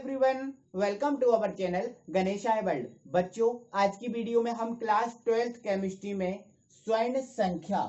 Everyone, welcome to our channel Ganeshay world. बच्चों, आज की वीडियो में हम क्लास 12th केमिस्ट्री में स्वर्ण संख्या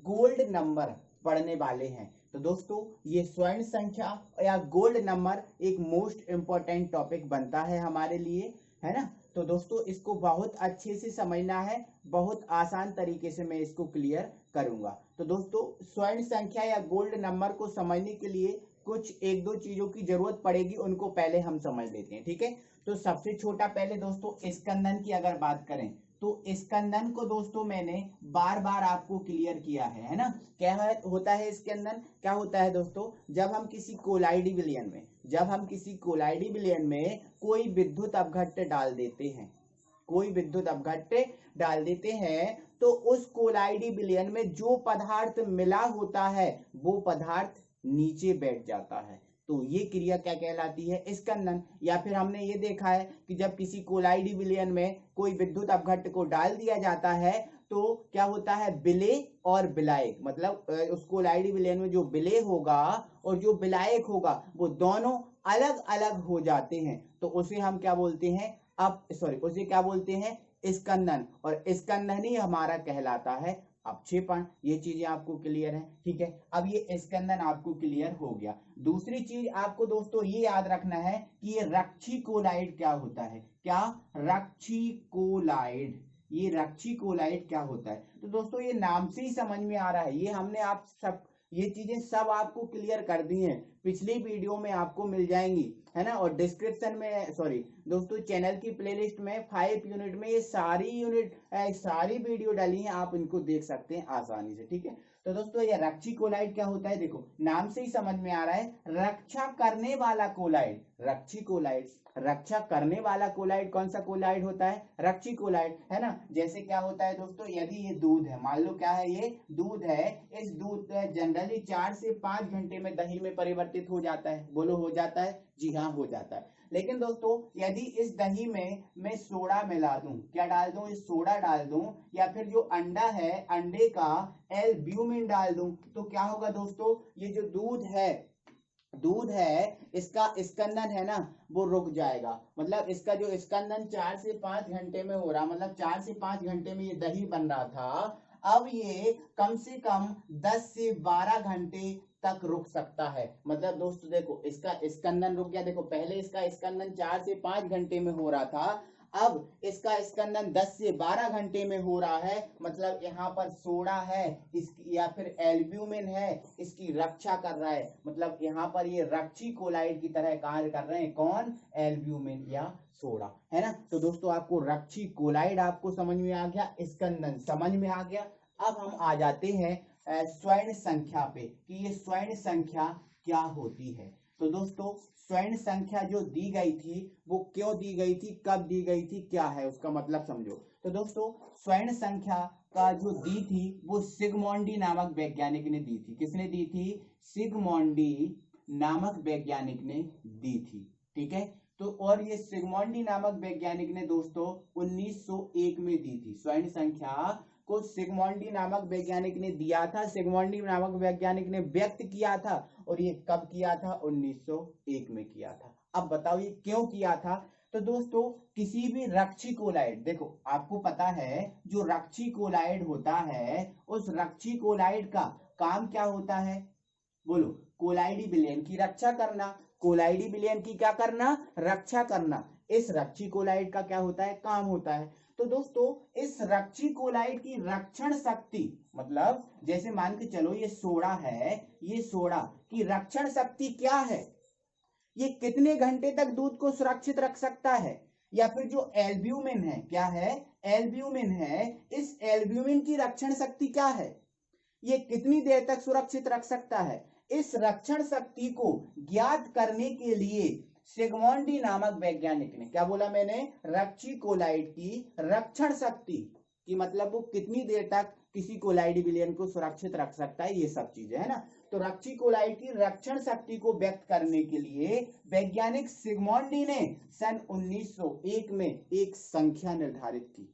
गोल्ड नंबर पढ़ने वाले हैं। तो दोस्तों, ये स्वर्ण संख्या या गोल्ड नंबर एक मोस्ट इम्पोर्टेंट टॉपिक बनता है हमारे लिए, है ना। तो दोस्तों, इसको बहुत अच्छे से समझना है, बहुत आसान तरीके से मैं इसको क्लियर करूंगा। तो दोस्तों, स्वर्ण संख्या या गोल्ड नंबर को समझने के लिए कुछ एक दो चीजों की जरूरत पड़ेगी, उनको पहले हम समझ लेते हैं, ठीक है। तो सबसे छोटा पहले दोस्तों स्कंदन की अगर बात करें तो स्कंदन को दोस्तों मैंने बार बार आपको क्लियर किया है ना। क्या होता है स्कंदन, क्या होता है दोस्तों, जब हम किसी कोलाइडी विलयन में कोई विद्युत अपघट्य डाल देते हैं, तो उस कोलाइडी विलयन में जो पदार्थ मिला होता है वो पदार्थ नीचे बैठ जाता है। तो ये क्रिया क्या कहलाती है, स्कंदन। या फिर हमने ये देखा है कि जब किसी कोलाइडी विलयन में कोई विद्युत अपघट्य को डाल दिया जाता है तो क्या होता है, विलेय और विलायक, मतलब उस कोलाइडी विलयन में जो विलेय होगा और जो विलायक होगा वो दोनों अलग अलग हो जाते हैं। तो उसे हम क्या बोलते हैं, उसे क्या बोलते हैं, स्कंदन। और स्कंदन ही हमारा कहलाता है अपक्षेपण। ये चीजें आपको क्लियर है, ठीक है। अब ये स्कंदन आपको क्लियर हो गया। दूसरी चीज आपको दोस्तों ये याद रखना है कि ये रक्षीकोलाइड क्या होता है, ये रक्षीकोलाइड क्या होता है। तो दोस्तों ये नाम से ही समझ में आ रहा है, ये हमने आप सब ये चीजें सब आपको क्लियर कर दी हैं, पिछली वीडियो में आपको मिल जाएंगी, है ना। और डिस्क्रिप्शन में दोस्तों चैनल की प्लेलिस्ट में 5 यूनिट में ये सारी वीडियो डाली हैं, आप इनको देख सकते हैं आसानी से, ठीक है। तो दोस्तों ये रक्षीकोलाइड क्या होता है, देखो नाम से ही समझ में आ रहा है, रक्षा करने वाला कोलाइड, रक्षीकोलाइड। रक्षा करने वाला कोलाइड कौन सा कोलाइड होता है, रक्षीकोलाइड, है ना। जैसे क्या होता है दोस्तों, यदि ये दूध है, मान लो क्या है, ये दूध है, इस दूध जनरली 4 से 5 घंटे में दही में परिवर्तित हो जाता है। बोलो हो जाता है, जी हाँ हो जाता है। लेकिन दोस्तों यदि इस दही में मैं सोडा मिला दूं, क्या डाल दूं, इस सोडा डाल दूं, या फिर जो अंडा है अंडे का एल्ब्यूमिन डाल दूं, तो क्या होगा दोस्तों, ये जो दूध है इसका स्कंदन है ना वो रुक जाएगा। मतलब इसका जो स्कंदन 4 से 5 घंटे में हो रहा, मतलब 4 से 5 घंटे में ये दही बन रहा था, अब ये कम से कम 10 से 12 घंटे तक रुक सकता है। मतलब दोस्तों देखो इसका स्कंदन रुक गया, देखो पहले इसका स्कंदन 4 से 5 घंटे में हो रहा था, अब इसका स्कंदन 10 से 12 घंटे में हो रहा है। मतलब यहाँ पर सोडा है इसकी या फिर एल्ब्यूमिन है, इसकी रक्षा कर रहा है। मतलब यहाँ पर ये रक्षीकोलाइड की तरह कार्य कर रहे हैं, कौन, एल्ब्यूमिन या सोडा, है ना। तो दोस्तों आपको रक्षीकोलाइड आपको समझ में आ गया, स्कंदन समझ में आ गया। अब हम आ जाते हैं स्वर्ण संख्या पे कि ये स्वर्ण संख्या क्या होती है। तो दोस्तों स्वर्ण संख्या जो दी गई थी वो क्यों दी गई थी, कब दी गई थी, क्या है उसका मतलब समझो। तो दोस्तों स्वर्ण संख्या का जो दी थी वो सिगमोंडी नामक वैज्ञानिक ने दी थी। किसने दी थी, सिगमोंडी नामक वैज्ञानिक ने दी थी, ठीक है। तो और ये सिगमोंडी नामक वैज्ञानिक ने दोस्तों 1901 में दी थी। स्वर्ण संख्या को सिगमोंडी नामक वैज्ञानिक ने दिया था, सिगमोंडी नामक वैज्ञानिक ने व्यक्त किया था, और ये कब किया था, 1901 में किया था। अब बताओ ये क्यों किया था। तो दोस्तों किसी भी रक्षीकोलाइड, देखो आपको पता है जो रक्षीकोलाइड होता है उस रक्षीकोलाइड का काम क्या होता है, बोलो, कोलाइडी विलयन की रक्षा करना। कोलाइडी विलयन की क्या करना, रक्षा करना। इस रक्षीकोलाइड का क्या होता है, काम होता है। तो दोस्तों इस रक्षीकोलाइड की रक्षण शक्ति, मतलब जैसे मान के चलो ये सोडा है, ये सोडा की रक्षण शक्ति क्या है, ये कितने घंटे तक दूध को सुरक्षित रख सकता है। या फिर जो एल्ब्यूमिन है, क्या है, एल्ब्यूमिन है, इस एल्ब्यूमिन की रक्षण शक्ति क्या है, ये कितनी देर तक सुरक्षित रख सकता है। इस रक्षण शक्ति को ज्ञात करने के लिए सिगमोंडी नामक वैज्ञानिक ने, क्या बोला मैंने, रक्षीकोलाइड की रक्षण शक्ति की, मतलब वो कितनी देर तक किसी कोलाइडी विलयन को सुरक्षित रख सकता है, ये सब चीजें, है ना। तो रक्षीकोलाइड की रक्षण शक्ति को व्यक्त करने के लिए वैज्ञानिक सिगमोंडी ने सन 1901 में एक संख्या निर्धारित की।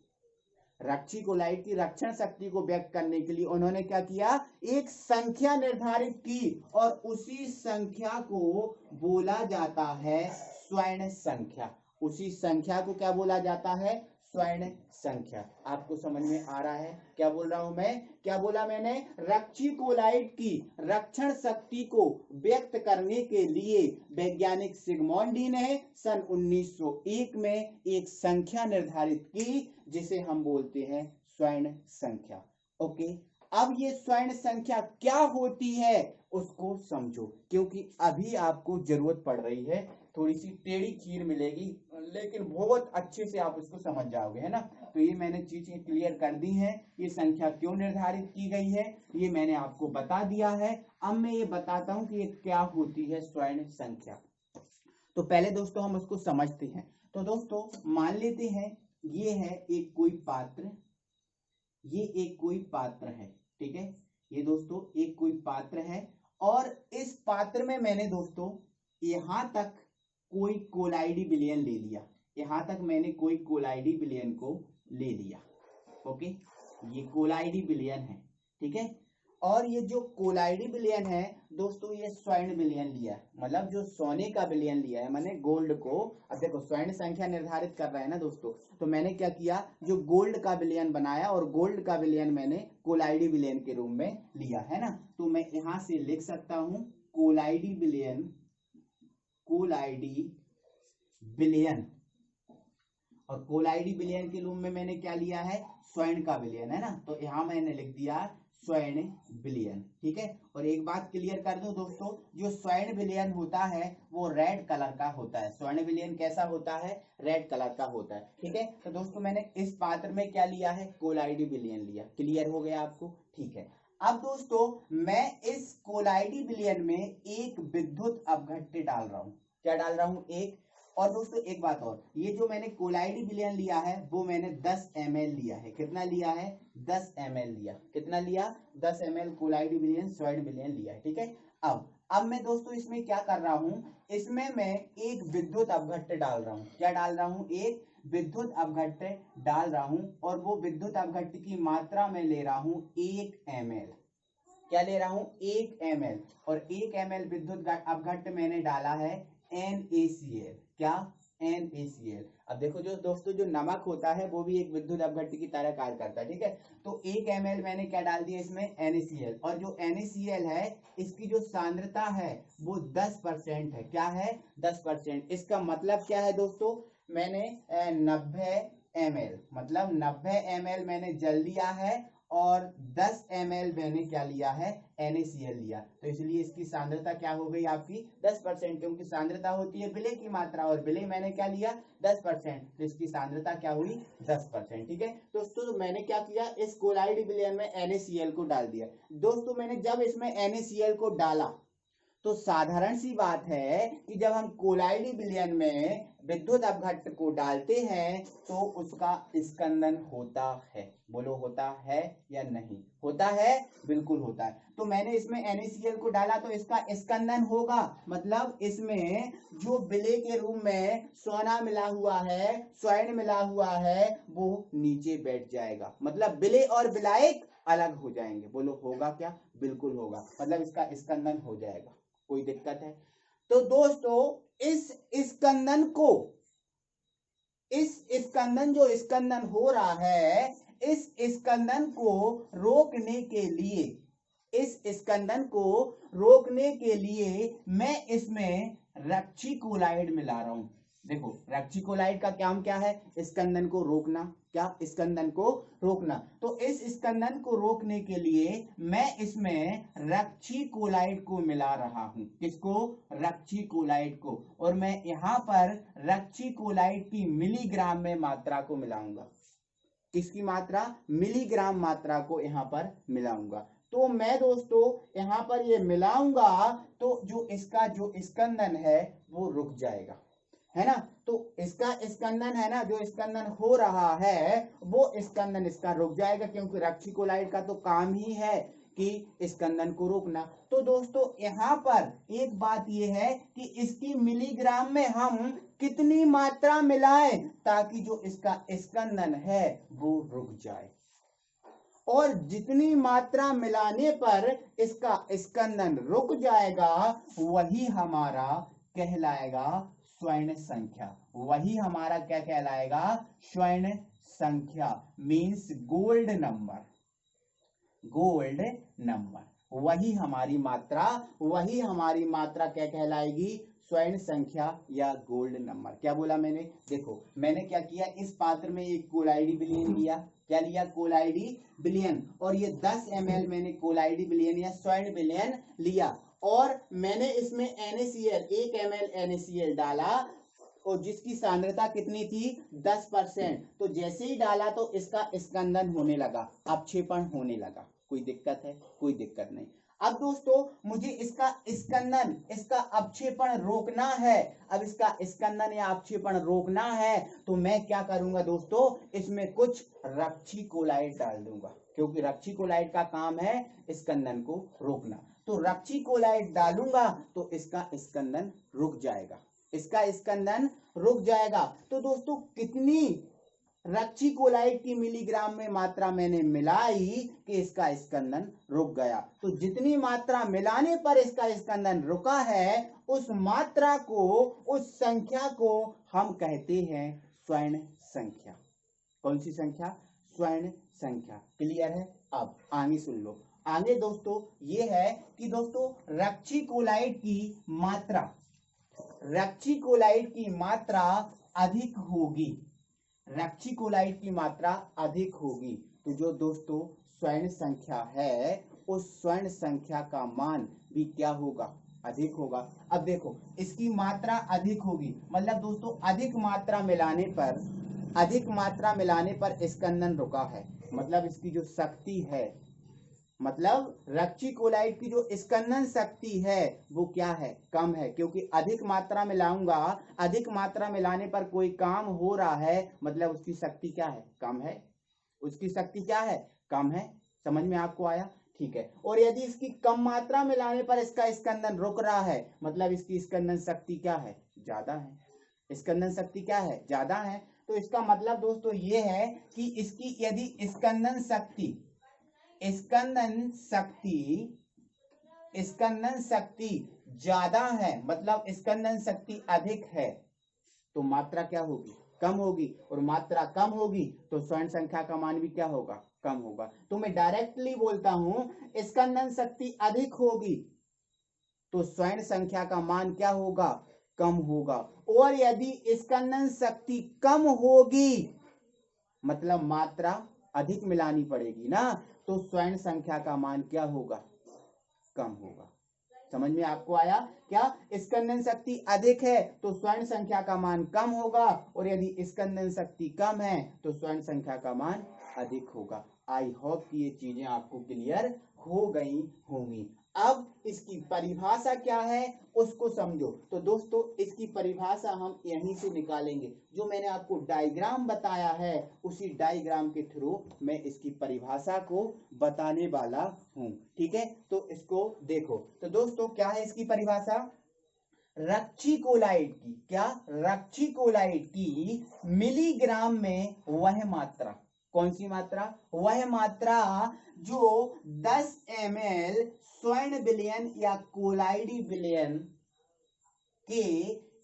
रक्षीकोलाइड की रक्षण शक्ति को व्यक्त करने के लिए उन्होंने क्या किया, एक संख्या निर्धारित की, और उसी संख्या को बोला जाता है स्वर्ण संख्या। उसी संख्या को क्या बोला जाता है? स्वर्ण संख्या। आपको समझ में आ रहा है क्या बोल रहा हूं मैं? क्या बोला मैंने? रेक्टिकुलाइट की रक्षण शक्ति को व्यक्त करने के लिए वैज्ञानिक सिगमंड डी ने सन 1901 में एक संख्या निर्धारित की जिसे हम बोलते हैं स्वर्ण संख्या। ओके, अब ये स्वर्ण संख्या क्या होती है उसको समझो, क्योंकि अभी आपको जरूरत पड़ रही है। थोड़ी सी टेढ़ी खीर मिलेगी लेकिन बहुत अच्छे से आप उसको समझ जाओगे, है ना। तो ये मैंने चीजें क्लियर कर दी हैं। ये संख्या क्यों निर्धारित की गई है ये मैंने आपको बता दिया है। अब मैं ये बताता हूं कि ये क्या होती है स्वर्ण संख्या। तो पहले दोस्तों हम उसको समझते हैं। तो दोस्तों मान लेते हैं ये है एक कोई पात्र, ये एक कोई पात्र है, ठीक है। ये दोस्तों एक कोई पात्र है और इस पात्र में मैंने दोस्तों यहां तक कोई कोलाइडी विलयन ले लिया। यहां तक मैंने कोई कोलाइडी विलयन को ले लिया। ओके, ये कोलाइडी विलयन है, ठीक है। और ये जो कोलाइडी विलयन है दोस्तों ये स्वर्ण विलयन लिया है, मतलब जो सोने का विलयन लिया है मैंने गोल्ड को। अब देखो स्वर्ण संख्या निर्धारित कर रहा है ना दोस्तों, तो मैंने क्या किया, जो गोल्ड का विलयन बनाया और गोल्ड का विलयन मैंने कोलाइडी विलयन के रूप में लिया है ना। तो मैं यहां से लिख सकता हूं कोलाइडी विलयन, कोलाइडी विलयन। और कोलाइडी विलयन के रूप में मैंने क्या लिया है, स्वर्ण का विलयन, है ना। तो यहां मैंने लिख दिया स्वर्ण विलयन, ठीक है। और एक बात क्लियर कर दूं दोस्तों, जो स्वर्ण विलयन होता है वो रेड कलर का होता है। स्वर्ण विलयन कैसा होता है? रेड कलर का होता है, ठीक है। तो दोस्तों मैंने इस पात्र में क्या लिया है, कोलाइडी विलयन लिया। क्लियर हो गया आपको? ठीक है। अब दोस्तों मैं इस कोलाइडी विलयन में एक विद्युत अपघट्य डाल रहा हूं। क्या डाल रहा हूं? एक। और दोस्तों एक बात और, ये जो मैंने कोलाइडी विलयन लिया है वो मैंने 10 ml लिया है। कितना लिया है? 10 ml लिया। कितना लिया? 10 ml कोलाइडी विलयन स्वर्ण विलयन लिया है, ठीक है। अब मैं दोस्तों इसमें क्या कर रहा हूं, इसमें मैं एक विद्युत अपघट्य डाल रहा हूं। क्या डाल रहा हूं? एक विद्युत अपघट्य डाल रहा हूं। और वो विद्युत अपघट्य की मात्रा में ले रहा हूं 1 ml। क्या ले रहा हूं? 1 ml। और 1 ml विद्युत अपघट्य मैंने डाला है NaCl। क्या? NaCl। अब देखो जो दोस्तों जो नमक होता है वो भी एक विद्युत अपघट्य की तरह कार्य करता है, ठीक है। तो 1 ml मैंने क्या डाल दिया इसमें? NaCl। और जो NaCl है इसकी जो सांद्रता है वो 10% है। क्या है? 10%। इसका मतलब क्या है दोस्तों, मैंने 90 ml, मतलब 90 ml मैंने जल लिया है और 10 ml मैंने क्या लिया है? NaCl लिया। तो इसलिए इसकी सांद्रता क्या हो गई आपकी? 10%, क्योंकि सांद्रता होती है विलय की मात्रा और विलय मैंने क्या लिया? 10%। तो इसकी सांद्रता क्या हुई? 10%, ठीक है। दोस्तों मैंने क्या किया, इस कोलाइड विलयन में NaCl को डाल दिया। दोस्तों मैंने जब इसमें NaCl को डाला तो साधारण सी बात है कि जब हम कोलाइडी विलयन में विद्युत अपघट्य को डालते हैं तो उसका स्कंदन होता है। बोलो होता है या नहीं? होता है, बिल्कुल होता है। तो मैंने इसमें NaCl को डाला तो इसका स्कंदन होगा, मतलब इसमें जो विलय के रूप में सोना मिला हुआ है, स्वर्ण मिला हुआ है, वो नीचे बैठ जाएगा, मतलब विलय और विलायक अलग हो जाएंगे। बोलो होगा क्या? बिल्कुल होगा, मतलब इसका स्कंदन हो जाएगा। कोई दिक्कत है? तो दोस्तों इस स्कंदन को, इस स्कंदन जो स्कंदन हो रहा है, इस स्कंदन को रोकने के लिए, इस स्कंदन को रोकने के लिए मैं इसमें रेक्टिकुलाइड मिला रहा हूं। देखो रेक्टिकुलाइड का काम क्या है? स्कंदन को रोकना। क्या? स्कंदन को रोकना। तो इस स्कंदन को रोकने के लिए मैं इसमें रेक्टिकुलाइड को मिला रहा हूं। किसको? रेक्टिकुलाइड को। और मैं यहां पर रेक्टिकुलाइड की मिलीग्राम में मात्रा को मिलाऊंगा। किसकी मात्रा? मिलीग्राम मात्रा को यहां पर मिलाऊंगा। तो मैं दोस्तों यहां पर ये मिलाऊंगा तो जो इसका जो स्कंदन है वो रुक जाएगा, है ना। तो इसका स्कंदन है ना, जो स्कंदन हो रहा है वो स्कंदन इसका रुक जाएगा, क्योंकि रेक्टिकुलाइड का तो काम ही है कि स्कंदन को रोकना। तो दोस्तों यहां पर एक बात यह है कि इसकी मिलीग्राम में हम कितनी मात्रा मिलाएं ताकि जो इसका स्कंदन है वो रुक जाए। और जितनी मात्रा मिलाने पर इसका स्कंदन रुक जाएगा वही हमारा कहलाएगा स्वर्ण संख्या, वही हमारा क्या कहलाएगा, स्वर्ण संख्या means gold number, gold number, वही हमारी मात्रा क्या कहलाएगी, स्वर्ण संख्या या गोल्ड नंबर। क्या बोला मैंने, देखो मैंने क्या किया, इस पात्र में एक कोलाइडी बिलियन लिया, क्या लिया, कोलाइडी बिलियन, और ये 10 ml मैंने कोलाइडी बिलियन या स्वर्ण बिलियन लिया, और मैंने इसमें NaCl 1 ml NaCl डाला, और जिसकी सांद्रता कितनी थी, 10%। तो जैसे ही डाला तो इसका स्कंदन होने लगा, अपक्षेपण होने लगा। कोई दिक्कत है, कोई दिक्कत नहीं। अब दोस्तों मुझे इसका स्कंदन, इसका अपक्षेपण रोकना है। अब इसका स्कंदन या अपक्षेपण रोकना है तो मैं क्या करूंगा दोस्तों, इसमें कुछ रक्सीकोलाइड डाल दूंगा, क्योंकि रक्सीकोलाइड का काम है स्कंदन को रोकना। तो रक्सीकोलाइड डालूंगा तो इसका स्कंदन रुक जाएगा, इसका स्कंदन रुक जाएगा। तो दोस्तों कितनी रक्सीकोलाइड की मिलीग्राम में मात्रा मैंने मिलाई कि इसका स्कंदन रुक गया। तो जितनी मात्रा मिलाने पर इसका स्कंदन रुका है, उस मात्रा को, उस संख्या को हम कहते हैं स्वर्ण संख्या। कौन सी संख्या, स्वर्ण संख्या। क्लियर है। अब आगे सुन लो, आगे दोस्तों ये है कि दोस्तों रक्सीकोलाइड की मात्रा, रक्सीकोलाइड की मात्रा अधिक होगी, रक्सीकोलाइड की मात्रा अधिक होगी, तो जो दोस्तों स्वर्ण संख्या है, उस स्वर्ण संख्या का मान भी क्या होगा, अधिक होगा। अब देखो इसकी मात्रा अधिक होगी, मतलब दोस्तों अधिक मात्रा मिलाने पर स्कंदन रुका है, मतलब इसकी जो शक्ति है, मतलब रक्सीकोलाइड की जो स्कंदन शक्ति है वो क्या है, कम है, क्योंकि अधिक मात्रा मिलाऊंगा, अधिक मात्रा मिलाने पर कोई काम हो रहा है, मतलब उसकी शक्ति क्या है, कम है, उसकी शक्ति क्या है, कम है। समझ में आपको आया, ठीक है। और यदि इसकी कम मात्रा मिलाने पर इसका स्कंदन रुक रहा है, मतलब इसकी स्कंदन शक्ति क्या है, ज्यादा है, स्कंदन शक्ति क्या है, ज्यादा है। तो इसका मतलब दोस्तों ये है कि इसकी यदि स्कंदन शक्ति ज्यादा है, मतलब स्कंदन शक्ति अधिक है, तो मात्रा क्या होगी, कम होगी, और मात्रा कम होगी तो स्वर्ण संख्या का मान भी क्या होगा, कम होगा। तो मैं डायरेक्टली बोलता हूं, स्कंदन शक्ति अधिक होगी तो स्वर्ण संख्या का मान क्या होगा, कम होगा, और यदि स्कंदन शक्ति कम होगी, मतलब मात्रा अधिक मिलानी पड़ेगी ना, तो स्वर्ण संख्या का मान क्या होगा, कम होगा। समझ में आपको आया क्या, स्कंदन शक्ति अधिक है तो स्वर्ण संख्या का मान कम होगा, और यदि स्कंदन शक्ति कम है तो स्वर्ण संख्या का मान अधिक होगा। आई होप कि ये चीजें आपको क्लियर हो गई होंगी। अब इसकी परिभाषा क्या है उसको समझो। तो दोस्तों इसकी परिभाषा हम यहीं से निकालेंगे, जो मैंने आपको डायग्राम बताया है उसी डायग्राम के थ्रू मैं इसकी परिभाषा को बताने वाला हूं, ठीक है। तो इसको देखो, तो दोस्तों क्या है इसकी परिभाषा, रक्सीकोलाइड की, क्या, रक्सीकोलाइड की मिलीग्राम में वह मात्रा, कौन सी मात्रा, वह मात्रा जो 10 ml स्वर्ण विलयन या कोलाइडी विलयन के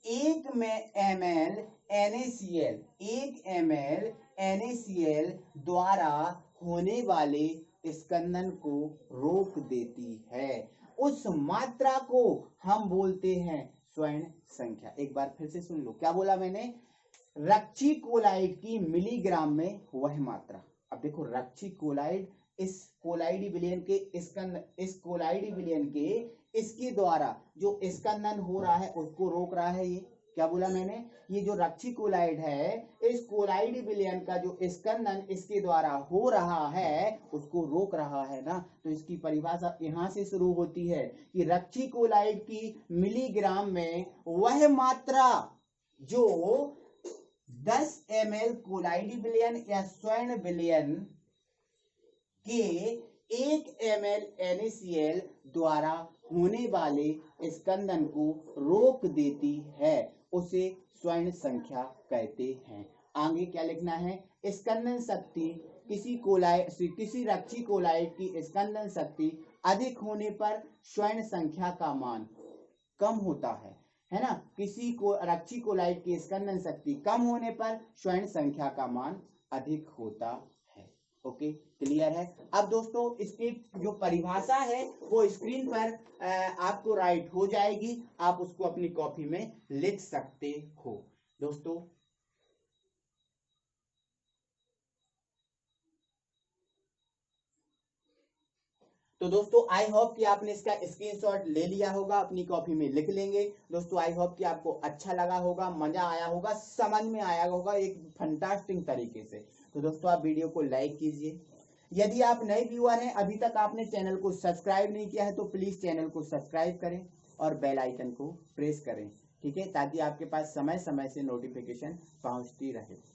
1 ml NaCl, 1 ml NaCl द्वारा होने वाले स्कंदन को रोक देती है, उस मात्रा को हम बोलते हैं स्वर्ण संख्या। एक बार फिर से सुन लो, क्या बोला मैंने, रक्सीकोलाइड की मिलीग्राम में वह मात्रा। अब देखो रक्सीकोलाइड, इस कोलाइडी विलयन के इस कोलाइडी विलयन के इसके द्वारा जो स्कंदन हो रहा है उसको रोक रहा है। ये क्या बोला मैंने, ये जो रक्सीकोलाइड है, इस कोलाइडी विलयन का जो स्कंदन इसके द्वारा हो रहा है उसको रोक रहा है ना। तो इसकी परिभाषा यहां से शुरू होती है कि रक्सीकोलाइड की मिलीग्राम में वह मात्रा जो 10 ml कोलाइडी विलयन या स्वर्ण विलयन के 1 ml NaCl द्वारा होने वाले स्कंदन को रोक देती है, उसे स्वर्ण संख्या कहते हैं। आगे क्या लिखना है, स्कंदन शक्ति किसी रक्सीकोलाइड की स्कंदन शक्ति अधिक होने पर स्वर्ण संख्या का मान कम होता है। है ना, किसी को रेक्टिकुलाइट की स्कंदन शक्ति कम होने पर स्वर्ण संख्या का मान अधिक होता है। ओके, क्लियर है। अब दोस्तों इसकी जो परिभाषा है वो स्क्रीन पर आपको राइट हो जाएगी, आप उसको अपनी कॉपी में लिख सकते हो दोस्तों। तो दोस्तों आई होप कि आपने इसका स्क्रीनशॉट ले लिया होगा, अपनी कॉपी में लिख लेंगे दोस्तों। आई होप कि आपको अच्छा लगा होगा, मजा आया होगा, समझ में आया होगा एक फंटास्टिक तरीके से। तो दोस्तों आप वीडियो को लाइक कीजिए। यदि आप नए व्यूअर हैं, अभी तक आपने चैनल को सब्सक्राइब नहीं किया है तो प्लीज चैनल को सब्सक्राइब करें और बेल आइकन को प्रेस करें, ठीक है, ताकि आपके पास समय समय से नोटिफिकेशन पहुंचती रहे।